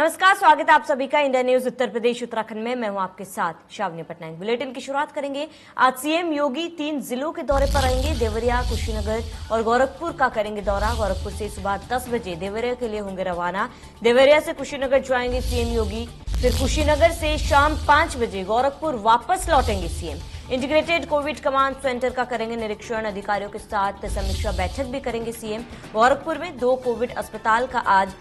नमस्कार, स्वागत है आप सभी का इंडिया न्यूज उत्तर प्रदेश उत्तराखंड में। मैं हूं आपके साथ शावनी पटनायक। बुलेटिन की शुरुआत करेंगे। आज सीएम योगी 3 जिलों के दौरे पर आएंगे। देवरिया, कुशीनगर और गोरखपुर का करेंगे दौरा। गोरखपुर से सुबह 10 बजे देवरिया के लिए होंगे रवाना। देवरिया से कुशीनगर जाएंगे सीएम योगी, फिर कुशीनगर से शाम 5 बजे गोरखपुर वापस लौटेंगे CM. Integrated Covid command centre का करेंगे निरीक्षण। अधिकारियों के साथ समीक्षा बैठक भी करेंगे सीएम। गोरखपुर में 2 कोविड अस्पताल का आज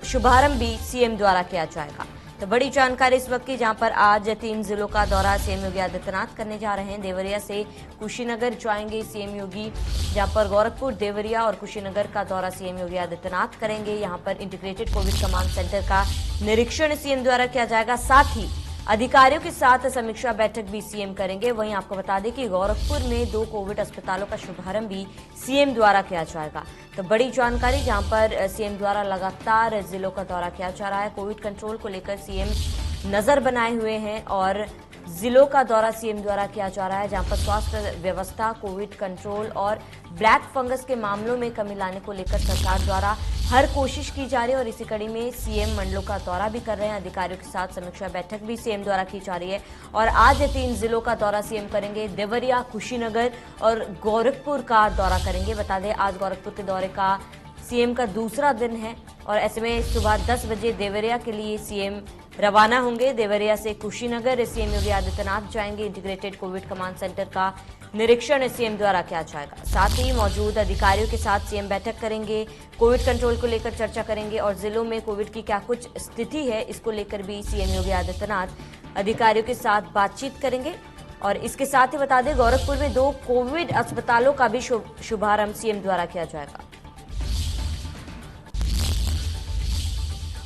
शुभारंभ भी सीएम द्वारा किया जाएगा। तो बड़ी जानकारी इस वक्त की, जहां पर आज 3 जिलों का दौरा सीएम योगी आदित्यनाथ करने जा रहे हैं। देवरिया से कुशीनगर जाएंगे सीएम योगी, जहां पर गोरखपुर, देवरिया और कुशीनगर का दौरा सीएम योगी आदित्यनाथ करेंगे। यहां पर इंटीग्रेटेड कोविड कमांड सेंटर का निरीक्षण सीएम द्वारा किया जाएगा। साथ ही अधिकारियों के साथ समीक्षा बैठक भी सीएम करेंगे। वहीं आपको बता दें कि गोरखपुर में 2 कोविड अस्पतालों का शुभारंभ भी सीएम द्वारा किया जाएगा। तो बड़ी जानकारी, जहां पर सीएम द्वारा लगातार जिलों का दौरा किया जा रहा है। कोविड कंट्रोल को लेकर सीएम नजर बनाए हुए हैं और जिलों का दौरा सीएम द्वारा किया जा रहा है, जहां पर स्वास्थ्य व्यवस्था, कोविड कंट्रोल और ब्लैक फंगस के मामलों में कमी लाने को लेकर सरकार द्वारा हर कोशिश की जा रही है। और इसी कड़ी में सीएम मंडलों का दौरा भी कर रहे हैं। अधिकारियों के साथ समीक्षा बैठक भी सीएम द्वारा की जा रही है। और आज 3 जिलों का दौरा सीएम करेंगे। देवरिया, कुशीनगर और गोरखपुर का दौरा करेंगे। बता दें, आज गोरखपुर के दौरे का सीएम का दूसरा दिन है और ऐसे में सुबह 10 बजे देवरिया के लिए सीएम रवाना होंगे। देवरिया से कुशीनगर सीएम योगी आदित्यनाथ जाएंगे। इंटीग्रेटेड कोविड कमांड सेंटर का निरीक्षण सीएम द्वारा किया जाएगा। साथ ही मौजूद अधिकारियों के साथ सीएम बैठक करेंगे, कोविड कंट्रोल को लेकर चर्चा करेंगे और जिलों में कोविड की क्या कुछ स्थिति है, इसको लेकर भी सीएम योगी आदित्यनाथ अधिकारियों के साथ बातचीत करेंगे। और इसके साथ ही बता दें, गोरखपुर में 2 कोविड अस्पतालों का भी शुभारंभ सीएम द्वारा किया जाएगा।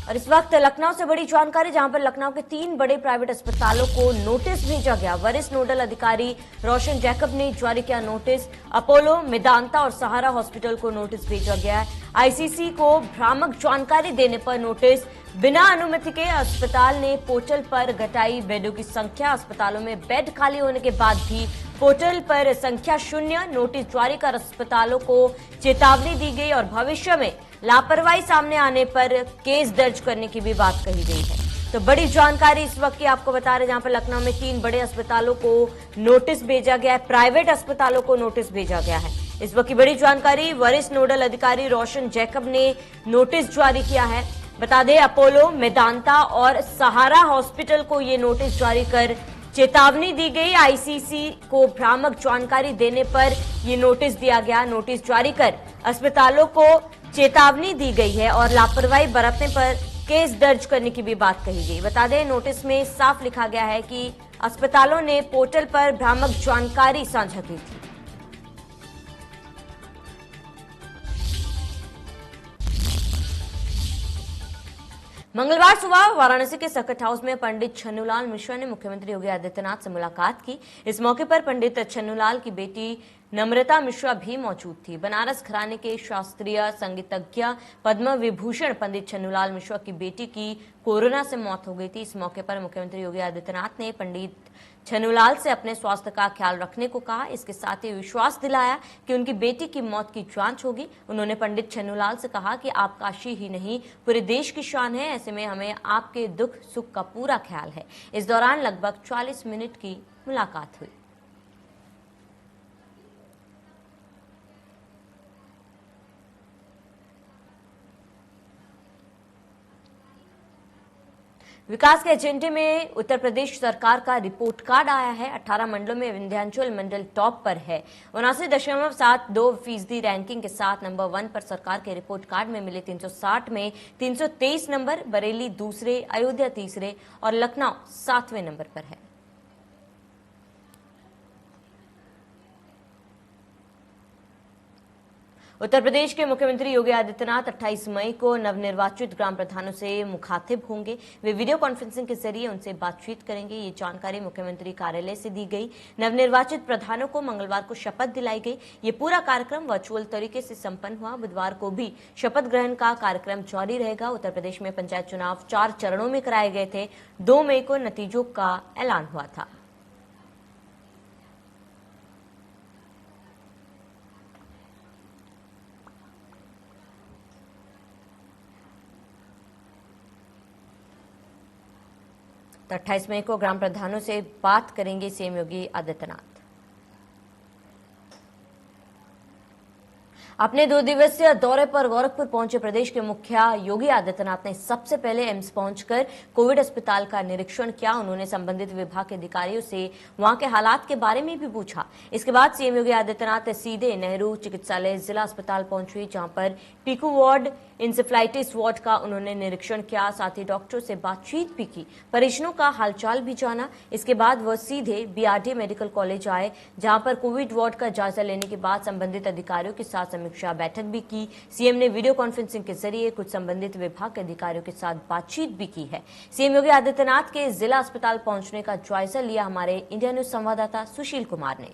और इस वक्त लखनऊ से बड़ी जानकारी, जहां पर लखनऊ के 3 बड़े प्राइवेट अस्पतालों को नोटिस भेजा गया। वरिष्ठ नोडल अधिकारी रोशन जैकब ने जारी किया नोटिस। अपोलो, मेदांता और सहारा हॉस्पिटल को नोटिस भेजा गया है। आईसीसी को भ्रामक जानकारी देने पर नोटिस। बिना अनुमति के अस्पताल ने पोर्टल पर घटाई बेडों की संख्या। अस्पतालों में बेड खाली होने के बाद भी पोर्टल पर संख्या 0। नोटिस जारी कर अस्पतालों को चेतावनी दी गई और भविष्य में लापरवाही सामने आने पर केस दर्ज करने की भी बात कही गई है। तो बड़ी जानकारी इस वक्त की आपको बता रहे, जहां पर लखनऊ में 3 बड़े अस्पतालों को नोटिस भेजा गया है, प्राइवेट अस्पतालों को नोटिस भेजा गया है। इस वक्त की बड़ी जानकारी, वरिष्ठ नोडल अधिकारी रोशन जैकब ने नोटिस जारी किया है। बता दें, अपोलो, मेदांता और सहारा हॉस्पिटल को ये नोटिस जारी कर चेतावनी दी गई। आईसीसी को भ्रामक जानकारी देने पर ये नोटिस दिया गया। नोटिस जारी कर अस्पतालों को चेतावनी दी गई है और लापरवाही बरतने पर केस दर्ज करने की भी बात कही गई। बता दें, नोटिस में साफ लिखा गया है कि अस्पतालों ने पोर्टल पर भ्रामक जानकारी साझा की थी। मंगलवार सुबह वाराणसी के सकट हाउस में पंडित छन्नूलाल मिश्रा ने मुख्यमंत्री योगी आदित्यनाथ से मुलाकात की। इस मौके पर पंडित छन्नूलाल की बेटी नम्रता मिश्रा भी मौजूद थी। बनारस घराने के शास्त्रीय संगीतज्ञ पद्म विभूषण पंडित छन्नूलाल मिश्रा की बेटी की कोरोना से मौत हो गई थी। इस मौके पर मुख्यमंत्री योगी आदित्यनाथ ने पंडित छन्नूलाल से अपने स्वास्थ्य का ख्याल रखने को कहा। इसके साथ ही विश्वास दिलाया कि उनकी बेटी की मौत की जांच होगी। उन्होंने पंडित छन्नूलाल से कहा कि आप काशी ही नहीं, पूरे देश की शान है, ऐसे में हमें आपके दुख सुख का पूरा ख्याल है। इस दौरान लगभग 40 मिनट की मुलाकात हुई। विकास के एजेंडे में उत्तर प्रदेश सरकार का रिपोर्ट कार्ड आया है। 18 मंडलों में विंध्याचल मंडल टॉप पर है। 79.72% रैंकिंग के साथ नंबर 1 पर सरकार के रिपोर्ट कार्ड में मिले 360 में 323 नंबर। बरेली दूसरे, अयोध्या तीसरे और लखनऊ 7वें नंबर पर है। उत्तर प्रदेश के मुख्यमंत्री योगी आदित्यनाथ 28 मई को नवनिर्वाचित ग्राम प्रधानों से मुखातिब होंगे। वे वीडियो कॉन्फ्रेंसिंग के जरिए उनसे बातचीत करेंगे। ये जानकारी मुख्यमंत्री कार्यालय से दी गई। नवनिर्वाचित प्रधानों को मंगलवार को शपथ दिलाई गई। ये पूरा कार्यक्रम वर्चुअल तरीके से संपन्न हुआ। बुधवार को भी शपथ ग्रहण का कार्यक्रम जारी रहेगा। उत्तर प्रदेश में पंचायत चुनाव 4 चरणों में कराए गए थे। 2 मई को नतीजों का ऐलान हुआ था। तो 28 मई को ग्राम प्रधानों से बात करेंगे सीएम योगी आदित्यनाथ। अपने 2 दिवसीय दौरे पर गोरखपुर पहुंचे प्रदेश के मुखिया योगी आदित्यनाथ ने सबसे पहले एम्स पहुंचकर कोविड अस्पताल का निरीक्षण किया। उन्होंने संबंधित विभाग के अधिकारियों से वहां के हालात के बारे में भी पूछा। इसके बाद सीएम योगी आदित्यनाथ सीधे नेहरू चिकित्सालय जिला अस्पताल पहुंचे, जहां पर पीकू वार्ड, इंसेफ्लाइटिस वार्ड का उन्होंने निरीक्षण किया। साथ ही डॉक्टरों से बातचीत भी की, परिजनों का हालचाल भी जाना। इसके बाद वह सीधे बीआरडी मेडिकल कॉलेज आए, जहां पर कोविड वार्ड का जायजा लेने के बाद संबंधित अधिकारियों के साथ समीक्षा बैठक भी की। सीएम ने वीडियो कॉन्फ्रेंसिंग के जरिए कुछ संबंधित विभाग के अधिकारियों के साथ बातचीत भी की है। सीएम योगी आदित्यनाथ के जिला अस्पताल पहुंचने का जायजा लिया हमारे इंडिया न्यूज संवाददाता सुशील कुमार ने।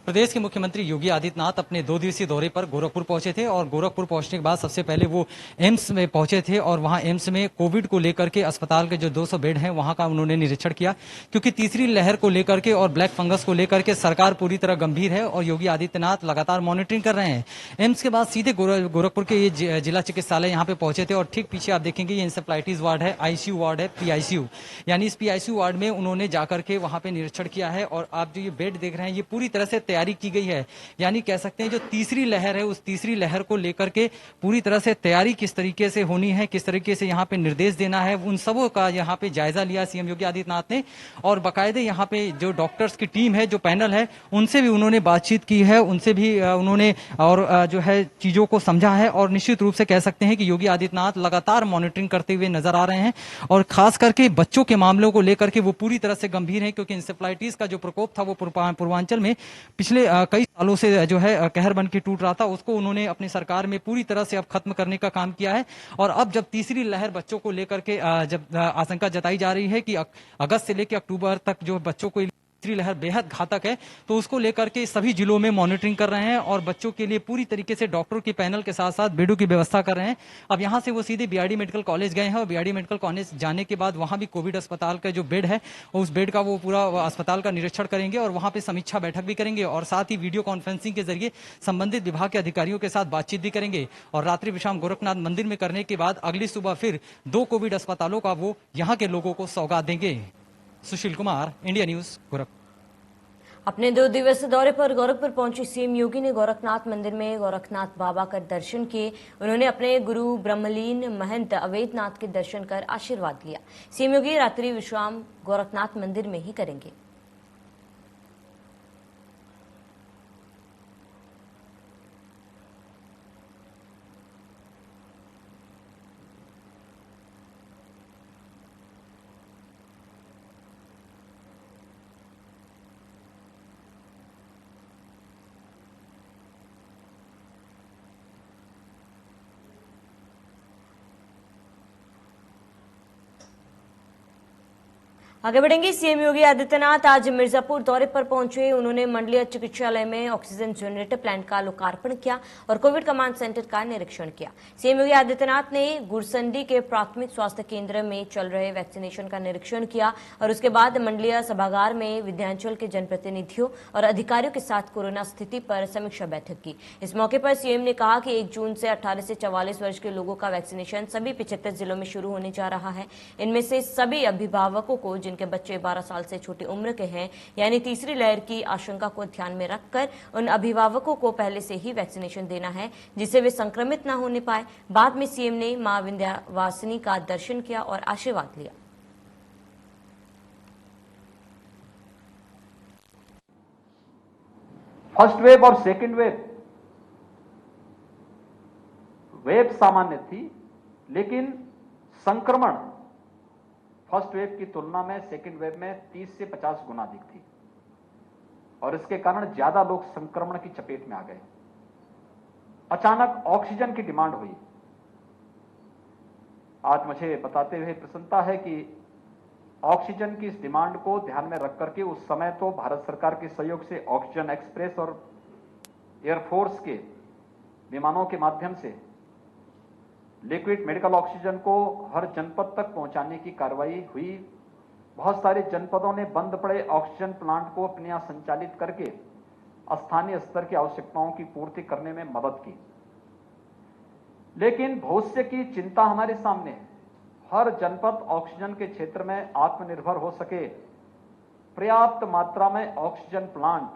प्रदेश के मुख्यमंत्री योगी आदित्यनाथ अपने 2 दिवसीय दौरे पर गोरखपुर पहुंचे थे और गोरखपुर पहुंचने के बाद सबसे पहले वो एम्स में पहुंचे थे और वहां एम्स में कोविड को लेकर के अस्पताल के जो 200 बेड हैं वहां का उन्होंने निरीक्षण किया, क्योंकि तीसरी लहर को लेकर के और ब्लैक फंगस को लेकर के सरकार पूरी तरह गंभीर है और योगी आदित्यनाथ लगातार मॉनिटरिंग कर रहे हैं। एम्स के बाद सीधे गोरखपुर के ये जिला चिकित्सालय यहाँ पे पहुंचे थे और ठीक पीछे आप देखेंगे ये इंसेफ्लाइटिस वार्ड है, आईसीयू वार्ड है, पीआईसीयू, यानी इस पीआईसीयू वार्ड में उन्होंने जाकर के वहां पे निरीक्षण किया है। और आप जो ये बेड देख रहे हैं ये पूरी तरह से तैयारी की गई है, यानी कह सकते हैं जो तीसरी लहर है उस तीसरी लहर को लेकर के पूरी तरह से तैयारी किस तरीके से होनी है, किस तरीके से यहाँ पे निर्देश देना है, उन सबों का यहाँ पे जायजा लिया सीएम योगी आदित्यनाथ ने। और बाकायदे यहाँ पे जो डॉक्टर्स की टीम है, जो पैनल है, उनसे भी उन्होंने बातचीत की है, उनसे भी उन्होंने और जो है चीजों को समझा है। और निश्चित रूप से कह सकते हैं कि योगी आदित्यनाथ लगातार मॉनिटरिंग करते हुए नजर आ रहे हैं और खास करके बच्चों के मामलों को लेकर के वो पूरी तरह से गंभीर है, क्योंकि इंसेफ्लाइटिस का जो प्रकोप था वो पूर्वांचल में पिछले कई सालों से जो है कहर बन के टूट रहा था, उसको उन्होंने अपनी सरकार में पूरी तरह से अब खत्म करने का काम किया है। और अब जब तीसरी लहर बच्चों को लेकर के जब आशंका जताई जा रही है कि अगस्त से लेकर अक्टूबर तक जो बच्चों को तीसरी लहर बेहद घातक है, तो उसको लेकर के सभी जिलों में मॉनिटरिंग कर रहे हैं और बच्चों के लिए पूरी तरीके से डॉक्टरों के पैनल के साथ साथ बेडों की व्यवस्था कर रहे हैं। अब यहां से वो सीधे बीआरडी मेडिकल कॉलेज गए हैं और बीआरडी मेडिकल कॉलेज जाने के बाद वहां भी कोविड अस्पताल का जो बेड है उस बेड का वो पूरा अस्पताल का निरीक्षण करेंगे और वहां पे समीक्षा बैठक भी करेंगे और साथ ही वीडियो कॉन्फ्रेंसिंग के जरिए संबंधित विभाग के अधिकारियों के साथ बातचीत भी करेंगे। और रात्रि विश्राम गोरखनाथ मंदिर में करने के बाद अगली सुबह फिर 2 कोविड अस्पतालों का वो यहाँ के लोगों को सौगात देंगे। Sushil Kumar, India news, Gorakhpur. अपने 2 दिवसीय दौरे पर गोरखपुर पहुंचे सीएम योगी ने गोरखनाथ मंदिर में गोरखनाथ बाबा का दर्शन किए। उन्होंने अपने गुरु ब्रह्मलीन महंत अवैधनाथ के दर्शन कर आशीर्वाद लिया। सीएम योगी रात्रि विश्राम गोरखनाथ मंदिर में ही करेंगे। आगे बढ़ेंगे। सीएम योगी आदित्यनाथ आज मिर्जापुर दौरे पर पहुंचे। उन्होंने मंडलीय चिकित्सालय में ऑक्सीजन जनरेटर प्लांट का लोकार्पण किया और कोविड कमांड सेंटर का निरीक्षण किया। सीएम योगी आदित्यनाथ ने गुरसंडी के प्राथमिक स्वास्थ्य केंद्र में चल रहे वैक्सीनेशन का निरीक्षण किया और उसके बाद मंडलीय सभागार में विंध्याचल के जनप्रतिनिधियों और अधिकारियों के साथ कोरोना स्थिति पर समीक्षा बैठक की। इस मौके पर सीएम ने कहा कि 1 जून से 18 से 44 वर्ष के लोगों का वैक्सीनेशन सभी 75 जिलों में शुरू होने जा रहा है। इनमें से सभी अभिभावकों को जिनके बच्चे 12 साल से छोटी उम्र के हैं, यानी तीसरी लहर की आशंका को ध्यान में रखकर उन अभिभावकों को पहले से ही वैक्सीनेशन देना है, जिससे वे संक्रमित न होने पाए। बाद में सीएम ने मां विंध्यवासिनी का दर्शन किया और आशीर्वाद लिया। फर्स्ट वेव और सेकेंड वेव सामान्य थी, लेकिन संक्रमण फर्स्ट वेव की तुलना में सेकेंड वेव में 30 से 50 गुना अधिक थी और इसके कारण ज्यादा लोग संक्रमण की चपेट में आ गए। अचानक ऑक्सीजन की डिमांड हुई। आज मुझे बताते हुए प्रसन्नता है कि ऑक्सीजन की इस डिमांड को ध्यान में रख करके उस समय तो भारत सरकार के सहयोग से ऑक्सीजन एक्सप्रेस और एयरफोर्स के विमानों के माध्यम से लिक्विड मेडिकल ऑक्सीजन को हर जनपद तक पहुंचाने की कार्रवाई हुई। बहुत सारे जनपदों ने बंद पड़े ऑक्सीजन प्लांट को अपने यहां संचालित करके स्थानीय स्तर की आवश्यकताओं की पूर्ति करने में मदद की। लेकिन भविष्य की चिंता हमारे सामने है। हर जनपद ऑक्सीजन के क्षेत्र में आत्मनिर्भर हो सके, पर्याप्त मात्रा में ऑक्सीजन प्लांट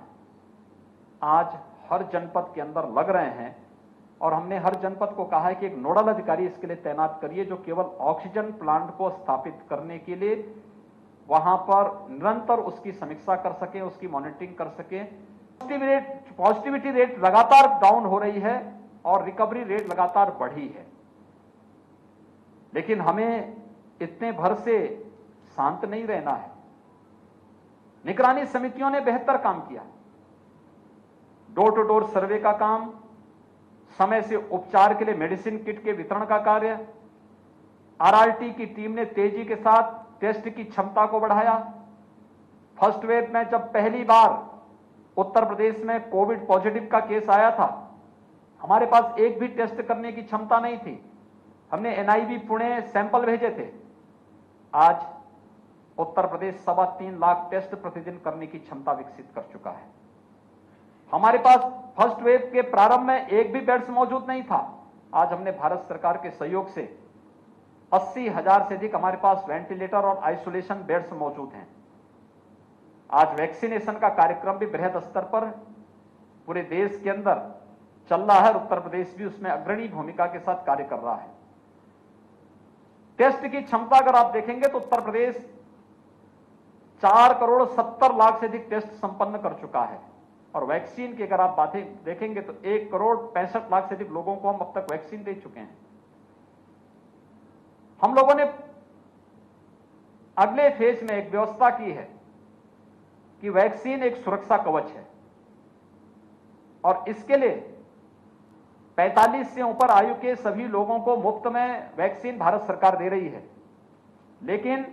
आज हर जनपद के अंदर लग रहे हैं और हमने हर जनपद को कहा है कि एक नोडल अधिकारी इसके लिए तैनात करिए जो केवल ऑक्सीजन प्लांट को स्थापित करने के लिए वहां पर निरंतर उसकी समीक्षा कर सके, उसकी मॉनिटरिंग कर सके। पॉजिटिविटी रेट लगातार डाउन हो रही है और रिकवरी रेट लगातार बढ़ी है, लेकिन हमें इतने भर से शांत नहीं रहना है। निगरानी समितियों ने बेहतर काम किया, डोर टू डोर सर्वे का काम, समय से उपचार के लिए मेडिसिन किट के वितरण का कार्य, आरआरटी की टीम ने तेजी के साथ टेस्ट की क्षमता को बढ़ाया। फर्स्ट वेव में जब पहली बार उत्तर प्रदेश में कोविड पॉजिटिव का केस आया था, हमारे पास एक भी टेस्ट करने की क्षमता नहीं थी। हमने एनआईवी पुणे सैंपल भेजे थे। आज उत्तर प्रदेश 3.25 लाख टेस्ट प्रतिदिन करने की क्षमता विकसित कर चुका है। हमारे पास फर्स्ट वेव के प्रारंभ में एक भी बेड्स मौजूद नहीं था। आज हमने भारत सरकार के सहयोग से 80,000 से अधिक हमारे पास वेंटिलेटर और आइसोलेशन बेड्स मौजूद हैं। आज वैक्सीनेशन का कार्यक्रम भी बृहद स्तर पर पूरे देश के अंदर चल रहा है और उत्तर प्रदेश भी उसमें अग्रणी भूमिका के साथ कार्य कर रहा है। टेस्ट की क्षमता अगर आप देखेंगे तो उत्तर प्रदेश 4,70,00,000 से अधिक टेस्ट संपन्न कर चुका है और वैक्सीन की अगर आप बातें देखेंगे तो 1,65,00,000 से अधिक लोगों को हम अब तक वैक्सीन दे चुके हैं। हम लोगों ने अगले फेज में एक व्यवस्था की है कि वैक्सीन एक सुरक्षा कवच है और इसके लिए 45 से ऊपर आयु के सभी लोगों को मुफ्त में वैक्सीन भारत सरकार दे रही है, लेकिन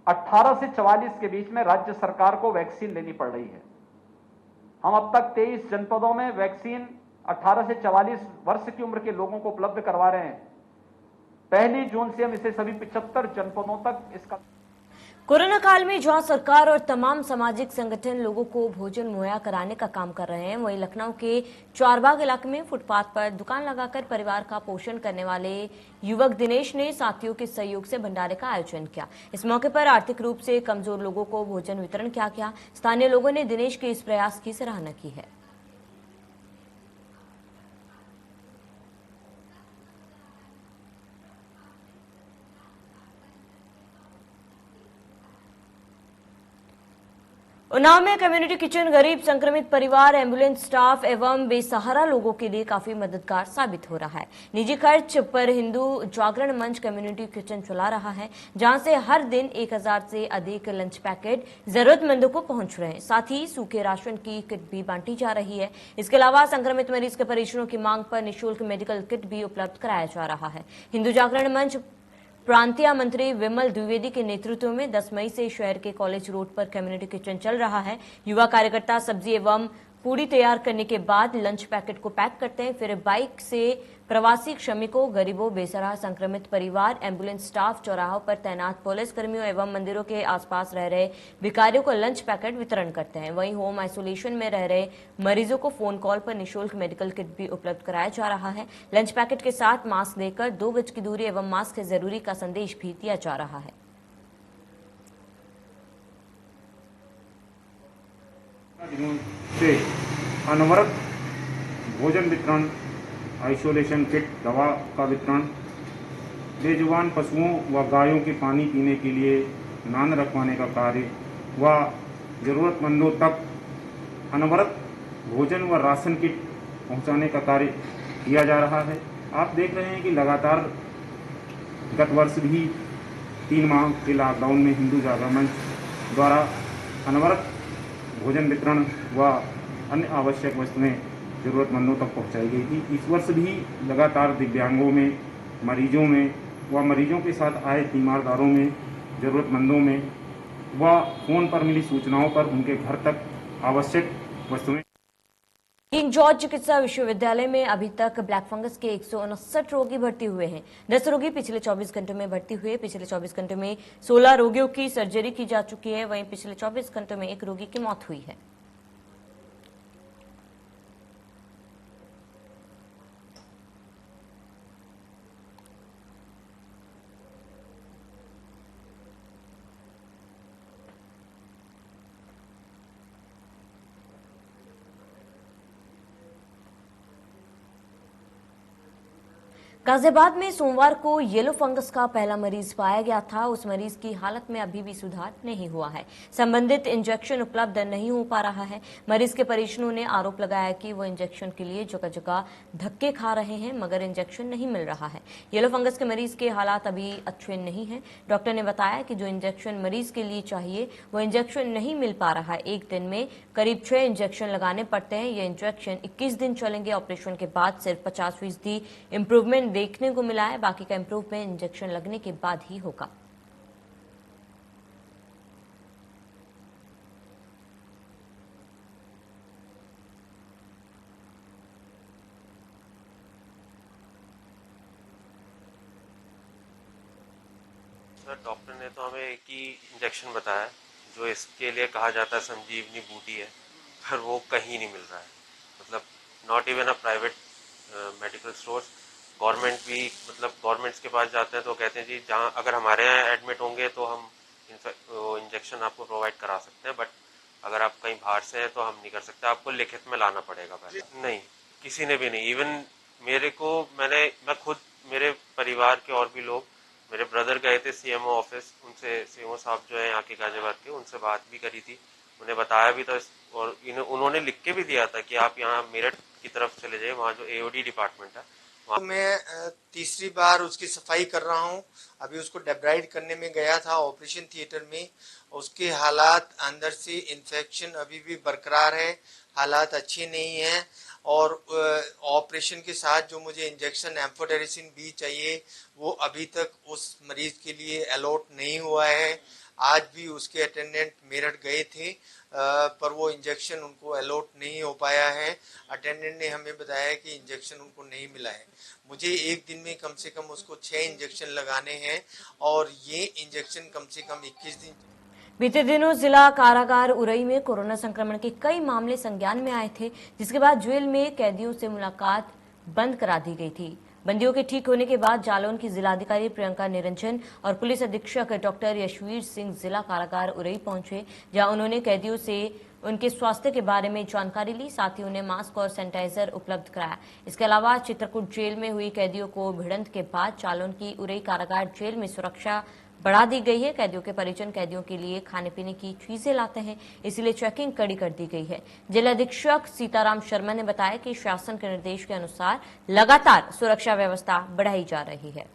18 से 44 के बीच में राज्य सरकार को वैक्सीन लेनी पड़ रही है। हम अब तक 23 जनपदों में वैक्सीन 18 से 44 वर्ष की उम्र के लोगों को उपलब्ध करवा रहे हैं। 1 जून से हम इसे सभी 75 जनपदों तक इसका कोरोना काल में जहां सरकार और तमाम सामाजिक संगठन लोगों को भोजन मुहैया कराने का काम कर रहे हैं, वहीं लखनऊ के चारबाग इलाके में फुटपाथ पर दुकान लगाकर परिवार का पोषण करने वाले युवक दिनेश ने साथियों के सहयोग से भंडारे का आयोजन किया। इस मौके पर आर्थिक रूप से कमजोर लोगों को भोजन वितरण किया गया। स्थानीय लोगों ने दिनेश के इस प्रयास की सराहना की है। उन्नाव में कम्युनिटी किचन गरीब संक्रमित परिवार, एम्बुलेंस स्टाफ एवं बेसहारा लोगों के लिए काफी मददगार साबित हो रहा है। निजी खर्च पर हिंदू जागरण मंच कम्युनिटी किचन चला रहा है, जहां से हर दिन 1000 से अधिक लंच पैकेट जरूरतमंदों को पहुंच रहे हैं। साथ ही सूखे राशन की किट भी बांटी जा रही है। इसके अलावा संक्रमित मरीज के परिजनों की मांग पर निःशुल्क मेडिकल किट भी उपलब्ध कराया जा रहा है। हिंदू जागरण मंच प्रांतीय मंत्री विमल द्विवेदी के नेतृत्व में 10 मई से शहर के कॉलेज रोड पर कम्युनिटी किचन चल रहा है। युवा कार्यकर्ता सब्जी एवं पूड़ी तैयार करने के बाद लंच पैकेट को पैक करते हैं, फिर बाइक से प्रवासी श्रमिकों, गरीबों, बेसहारा संक्रमित परिवार, एम्बुलेंस स्टाफ, चौराहों पर तैनात पुलिस कर्मियों एवं मंदिरों के आसपास रह रहे भिखारियों को लंच पैकेट वितरण करते हैं। वहीं होम आइसोलेशन में रह रहे मरीजों को फोन कॉल पर निःशुल्क मेडिकल किट भी उपलब्ध कराया जा रहा है। लंच पैकेट के साथ मास्क देकर 2 गज की दूरी एवं मास्क है जरूरी का संदेश भी दिया जा रहा है। से अनवरत भोजन वितरण, आइसोलेशन किट, दवा का वितरण, बेजुबान पशुओं व गायों के पानी पीने के लिए नान रखवाने का कार्य व ज़रूरतमंदों तक अनवरत भोजन व राशन किट पहुंचाने का कार्य किया जा रहा है। आप देख रहे हैं कि लगातार गत वर्ष भी 3 माह के लॉकडाउन में हिंदू जागरण मंच द्वारा अनवरत भोजन वितरण व अन्य आवश्यक वस्तुएं ज़रूरतमंदों तक पहुंचाई गई थी। इस वर्ष भी लगातार दिव्यांगों में, मरीजों में व मरीजों के साथ आए तीमारदारों में, ज़रूरतमंदों में व फोन पर मिली सूचनाओं पर उनके घर तक आवश्यक वस्तुएं। किंग जॉर्ज चिकित्सा विश्वविद्यालय में अभी तक ब्लैक फंगस के 159 रोगी भर्ती हुए हैं। 10 रोगी पिछले 24 घंटों में भर्ती हुए। पिछले 24 घंटों में 16 रोगियों की सर्जरी की जा चुकी है। वहीं पिछले 24 घंटों में 1 रोगी की मौत हुई है। गाजियाबाद में सोमवार को येलो फंगस का पहला मरीज पाया गया था। उस मरीज की हालत में अभी भी सुधार नहीं हुआ है। संबंधित इंजेक्शन उपलब्ध नहीं हो पा रहा है। मरीज के परिजनों ने आरोप लगाया कि वो इंजेक्शन के लिए जगह जगह धक्के खा रहे हैं, मगर इंजेक्शन नहीं मिल रहा है। येलो फंगस के मरीज के हालात अभी अच्छे नहीं हैं। डॉक्टर ने बताया कि जो इंजेक्शन मरीज के लिए चाहिए वो इंजेक्शन नहीं मिल पा रहा है। एक दिन में करीब 6 इंजेक्शन लगाने पड़ते हैं। ये इंजेक्शन 21 दिन चलेंगे। ऑपरेशन के बाद सिर्फ 50% इंप्रूवमेंट देखने को मिला है। बाकी का इंप्रूवमेंट इंजेक्शन लगने के बाद ही होगा। सर, डॉक्टर ने तो हमें एक ही इंजेक्शन बताया जो इसके लिए कहा जाता है संजीवनी बूटी है, पर वो कहीं नहीं मिल रहा है। मतलब not even a private medical stores. Government भी, मतलब गवर्नमेंट्स के पास जाते हैं तो कहते हैं जी जहाँ अगर हमारे यहाँ एडमिट होंगे तो हम इंजेक्शन आपको प्रोवाइड करा सकते हैं, बट अगर आप कहीं बाहर से हैं तो हम नहीं कर सकते, आपको लिखित में लाना पड़ेगा पहले। नहीं, किसी ने भी नहीं। इवन मेरे को मैं खुद, मेरे परिवार के और भी लोग, मेरे ब्रदर गए थे सीएमओ ऑफिस, उनसे सीएमओ साहब जो है यहाँ के गाजियाबाद के, उनसे बात भी करी थी, उन्हें बताया भी था और उन्होंने लिख के भी दिया था कि आप यहाँ मेरठ की तरफ चले जाइए, वहाँ जो एओडी डिपार्टमेंट है। तो मैं तीसरी बार उसकी सफाई कर रहा हूँ। अभी उसको डेब्राइड करने में गया था ऑपरेशन थिएटर में। उसके हालात अंदर से इन्फेक्शन अभी भी बरकरार है, हालात अच्छे नहीं हैं। और ऑपरेशन के साथ जो मुझे इंजेक्शन एम्फोटेरिसिन बी चाहिए वो अभी तक उस मरीज के लिए अलॉट नहीं हुआ है। आज भी उसके अटेंडेंट मेरठ गए थे पर वो इंजेक्शन उनको अलॉट नहीं हो पाया है। अटेंडेंट ने हमें बताया कि इंजेक्शन उनको नहीं मिला है। मुझे एक दिन में कम से कम उसको 6 इंजेक्शन लगाने हैं और ये इंजेक्शन कम से कम 21 दिन। बीते दिनों जिला कारागार उरई में कोरोना संक्रमण के कई मामले संज्ञान में आए थे, जिसके बाद जेल में कैदियों से मुलाकात बंद करा दी गई थी। बंदियों के ठीक होने के बाद जालौन की जिलाधिकारी प्रियंका निरंजन और पुलिस अधीक्षक डॉक्टर यशवीर सिंह जिला कारागार उरई पहुंचे, जहां उन्होंने कैदियों से उनके स्वास्थ्य के बारे में जानकारी ली। साथ ही उन्हें मास्क और सैनिटाइजर उपलब्ध कराया। इसके अलावा चित्रकूट जेल में हुई कैदियों को भिड़ंत के बाद जालौन की उरई कारागार जेल में सुरक्षा बढ़ा दी गई है। कैदियों के परिजन कैदियों के लिए खाने पीने की चीजें लाते हैं, इसलिए चेकिंग कड़ी कर दी गई है। जिला अधीक्षक सीताराम शर्मा ने बताया कि शासन के निर्देश के अनुसार लगातार सुरक्षा व्यवस्था बढ़ाई जा रही है।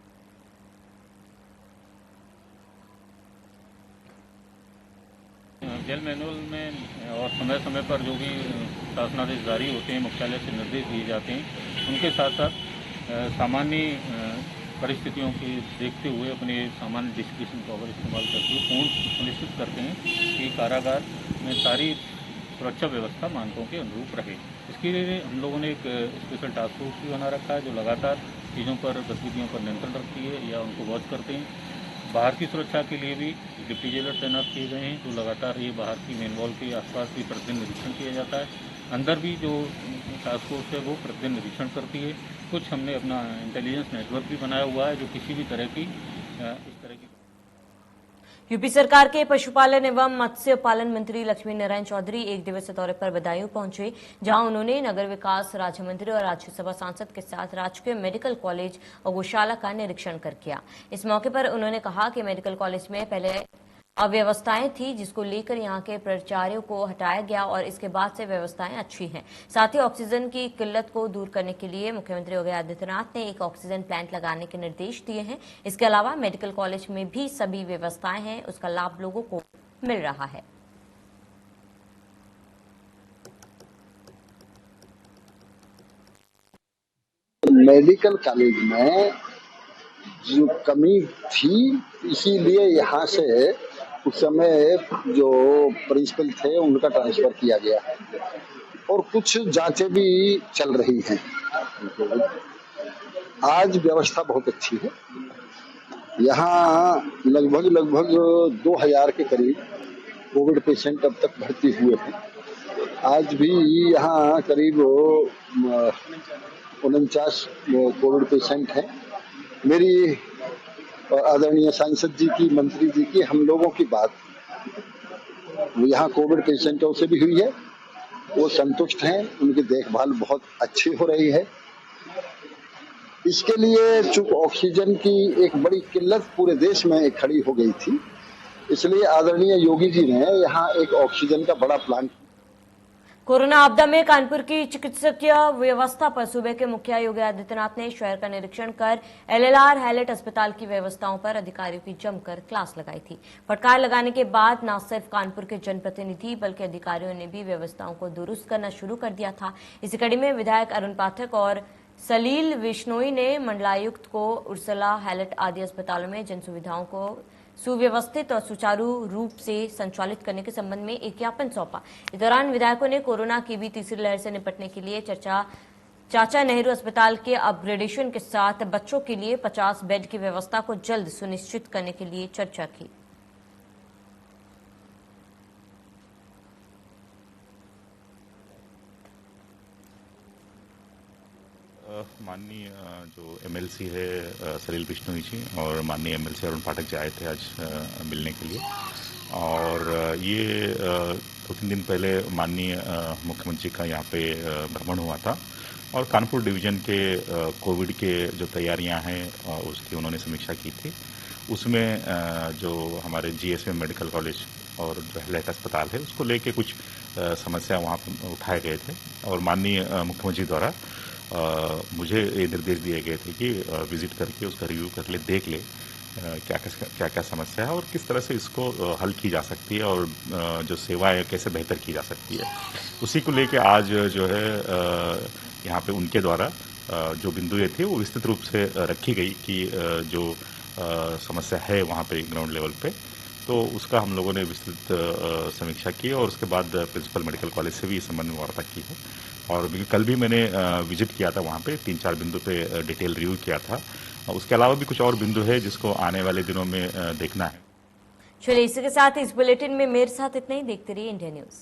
जेल मैनुअल में और समय समय पर जो भी शासनादेश जारी होते हैं, मुख्यालय से निर्देश दिए जाते हैं, उनके साथ साथ सामान्य परिस्थितियों की देखते हुए अपने सामान्य डिस्क्रिप्शन पावर इस्तेमाल करते हुए पूर्ण सुनिश्चित करते हैं कि कारागार में सारी सुरक्षा व्यवस्था मानकों के अनुरूप रहे। इसके लिए हम लोगों ने एक स्पेशल टास्क फोर्स भी बना रखा है जो लगातार चीज़ों पर, गतिविधियों पर नियंत्रण रखती है या उनको वॉच करते हैं। बाहर की सुरक्षा के लिए भी डिप्टी जेलर तैनात किए गए हैं जो लगातार ये बाहर की मेन वॉल के आसपास भी प्रतिदिन निरीक्षण किया जाता है। अंदर भी जो टास्क फोर्स है वो प्रतिदिन निरीक्षण करती है। कुछ हमने अपना इंटेलिजेंस नेटवर्क भी बनाया हुआ है जो किसी भी तरह की इस तरह की। यूपी सरकार के पशुपालन एवं मत्स्य पालन मंत्री लक्ष्मी नारायण चौधरी एक दिवसीय दौरे पर बदायूं पहुंचे, जहां उन्होंने नगर विकास राज्य मंत्री और राज्यसभा सांसद के साथ राजकीय मेडिकल कॉलेज और गौशाला का निरीक्षण कर किया। इस मौके पर उन्होंने कहा कि मेडिकल कॉलेज में पहले अव्यवस्थाएं थी, जिसको लेकर यहां के प्राचार्यों को हटाया गया और इसके बाद से व्यवस्थाएं अच्छी हैं। साथ ही ऑक्सीजन की किल्लत को दूर करने के लिए मुख्यमंत्री योगी आदित्यनाथ ने एक ऑक्सीजन प्लांट लगाने के निर्देश दिए हैं। इसके अलावा मेडिकल कॉलेज में भी सभी व्यवस्थाएं हैं, उसका लाभ लोगों को मिल रहा है। मेडिकल कॉलेज में जो कमी थी, इसीलिए यहाँ से उस समय जो प्रिंसिपल थे उनका ट्रांसफर किया गया और कुछ जांचें भी चल रही हैं। आज व्यवस्था बहुत अच्छी है। यहाँ लगभग 2000 के करीब कोविड पेशेंट अब तक भर्ती हुए हैं। आज भी यहाँ करीब 49 कोविड पेशेंट हैं। मेरी आदरणीय सांसद जी की, मंत्री जी की, हम लोगों की बात यहाँ कोविड पेशेंटों से भी हुई है। वो संतुष्ट हैं, उनकी देखभाल बहुत अच्छी हो रही है। इसके लिए चूंकि ऑक्सीजन की एक बड़ी किल्लत पूरे देश में खड़ी हो गई थी, इसलिए आदरणीय योगी जी ने यहाँ एक ऑक्सीजन का बड़ा प्लांट। कोरोना आपदा में कानपुर की चिकित्सकीय व्यवस्था पर सूबे के मुखिया योगी आदित्यनाथ ने शहर का निरीक्षण कर एलएलआर हैलेट अस्पताल की व्यवस्थाओं पर अधिकारियों की जमकर क्लास लगाई थी। फटकार लगाने के बाद न सिर्फ कानपुर के जनप्रतिनिधि बल्कि अधिकारियों ने भी व्यवस्थाओं को दुरुस्त करना शुरू कर दिया था। इसी कड़ी में विधायक अरुण पाठक और सलील विश्नोई ने मंडलायुक्त को उर्सला हैलेट आदि अस्पतालों में जन सुविधाओं को सुव्यवस्थित और सुचारू रूप से संचालित करने के संबंध में एक ज्ञापन सौंपा। इस दौरान विधायकों ने कोरोना की भी तीसरी लहर से निपटने के लिए चाचा नेहरू अस्पताल के अपग्रेडेशन के साथ बच्चों के लिए 50 बेड की व्यवस्था को जल्द सुनिश्चित करने के लिए चर्चा की। माननीय जो एमएलसी है सलील बिश्नोई जी और माननीय एमएलसी अरुण पाठक जी आए थे आज मिलने के लिए, और ये 2-3 दिन पहले माननीय मुख्यमंत्री का यहाँ पे भ्रमण हुआ था और कानपुर डिवीजन के कोविड के जो तैयारियां हैं उसकी उन्होंने समीक्षा की थी। उसमें जो हमारे जीएसएम मेडिकल कॉलेज और जो हैलेट अस्पताल है उसको लेके कुछ समस्या वहाँ पर उठाए गए थे और माननीय मुख्यमंत्री द्वारा मुझे ये निर्देश दिए गए थे कि विजिट करके उसका रिव्यू कर ले, देख ले क्या क्या समस्या है और किस तरह से इसको हल की जा सकती है और जो सेवा है कैसे बेहतर की जा सकती है। उसी को लेके आज जो है यहाँ पे उनके द्वारा जो बिंदुएं थी वो विस्तृत रूप से रखी गई कि जो समस्या है वहाँ पे ग्राउंड लेवल पे, तो उसका हम लोगों ने विस्तृत समीक्षा की और उसके बाद प्रिंसिपल मेडिकल कॉलेज से भी इस संबंध में वार्ता की है। और कल भी मैंने विजिट किया था वहाँ पे, 3-4 बिंदु पे डिटेल रिव्यू किया था। उसके अलावा भी कुछ और बिंदु है जिसको आने वाले दिनों में देखना है। चलिए इसी के साथ इस बुलेटिन में मेरे साथ इतना ही। देखते रहिए इंडिया न्यूज।